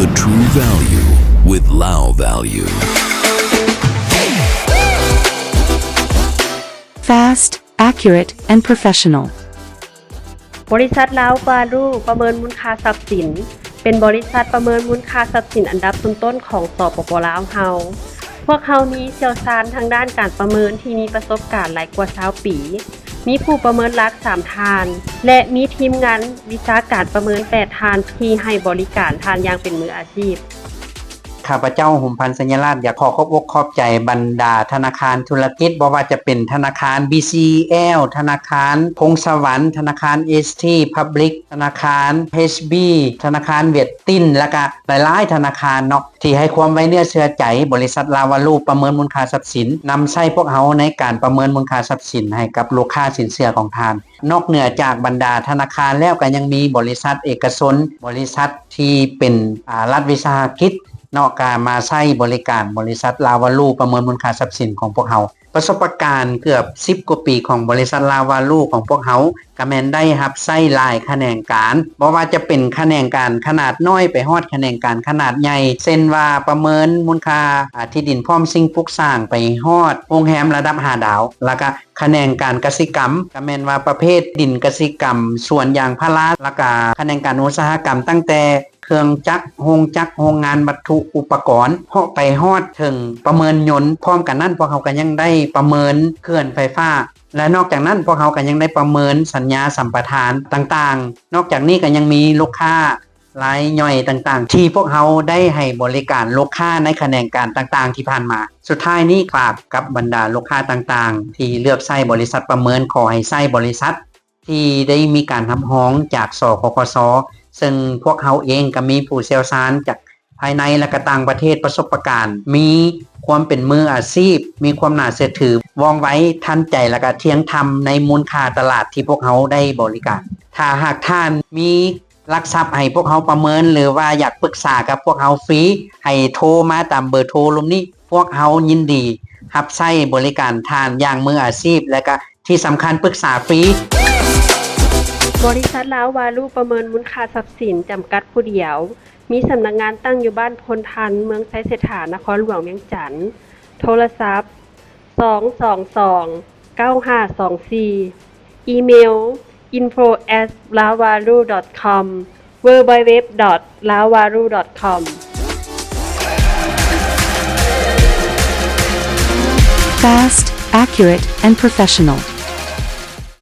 the true value with Lao Value. Fast, accurate, and professional. บริษัทลาววาลูประเมินมูลค่าทรัพย์สินเป็นบริษัทประเมินมูลค่าทรัพย์สินอันดับต้นๆของสปป.ลาวเฮาพวกเขามีเชี่ยวชาญทางด้านการประเมินที่มีประสบการณ์หลายกว่า20 ปีมีผู้ประเมินหลัก3ท่านและมีทีมงานวิชาการประเมิน8ท่านที่ให้บริการท่านอย่างเป็นมืออาชีพข้าพเจ้าหุมพันธ์สัญลักษณ์อยากขอบอกขอบใจบรรดาธนาคารธุรกิจบ่ว่าจะเป็นธนาคาร BCL ธนาคารพงสวรรค์ธนาคาร ST Public ธนาคาร HB ธนาคารเวียดติ้นและก็หลายๆธนาคารเนาะที่ให้ความไว้เนื้อเชื่อใจบริษัทลาวาลูประเมินมูลค่าทรัพย์สินนำใช้พวกเขาในการประเมินมูลค่าทรัพย์สินให้กับลูกค้าสินเชื่อของทานนอกเหนือจากบรรดาธนาคารแล้วก็ยังมีบริษัทเอกชนบริษัทที่เป็นรัฐวิสาหกิจนอกการมาใช้บริการบริษัทลาวาลูประเมินมูลค่าทรัพย์สินของพวกเขาประสบการณ์เกือบ10 กว่าปีของบริษัทลาวาลูของพวกเขาก็แม่นได้รับใช้หลายแขนงการบ่ว่าจะเป็นแขนงการขนาดน้อยไปฮอดแขนงการขนาดใหญ่เช่นว่าประเมินมูลค่าที่ดินพร้อมสิ่งปลูกสร้างไปฮอดโรงแรมระดับ5 ดาวแล้วก็แขนงการกสิกรรมก็แม่นว่าประเภทดินกสิกรรมสวนยางพาราแล้วก็แขนงการอุตสาหกรรมตั้งแต่เครื่องจักรโรงงานวัตถุอุปกรณ์เพาะไปฮอดถึงประเมินยนต์พร้อมกันนั้นพวกเขาก็ยังได้ประเมินเคลื่อนไฟฟ้าและนอกจากนั้นพวกเขาก็ยังได้ประเมินสัญญาสัมปทานต่างๆนอกจากนี้ก็ยังมีลูกค้ารายย่อยต่างๆที่พวกเขาได้ให้บริการลูกค้าในแขนงการต่างๆที่ผ่านมาสุดท้ายนี้ฝากกับบรรดาลูกค้าต่างๆที่เลือกใช้บริษัทประเมินขอให้ใช้บริษัทที่ได้มีการรับรองจากสคคส.ซึ่งพวกเขาเองก็มีผู้เชี่ยวชาญจากภายในและก็ต่างประเทศประสบการณ์มีความเป็นมืออาชีพมีความน่าเชื่อถือวองไว้ทันใจและก็เที่ยงธรรมในมูลค่าตลาดที่พวกเขาได้บริการถ้าหากท่านมีหลักทรัพย์ให้พวกเขาประเมินหรือว่าอยากปรึกษากับพวกเขาฟรีให้โทรมาตามเบอร์โทรลงนี้พวกเขายินดีรับใช้บริการท่านอย่างมืออาชีพและก็ที่สำคัญปรึกษาฟรีบริษัทลาววาลูประเมินมูลค่าทรัพย์สินจำกัดผู้เดียวมีสำนักงานตั้งอยู่บ้านพลทันเมืองไซเศรษฐานครหลวงเวียงจันทน์โทรศัพท์222-9524อีเมล info@lawvalu.com www.lawvalu.com Fast, accurate, and professional.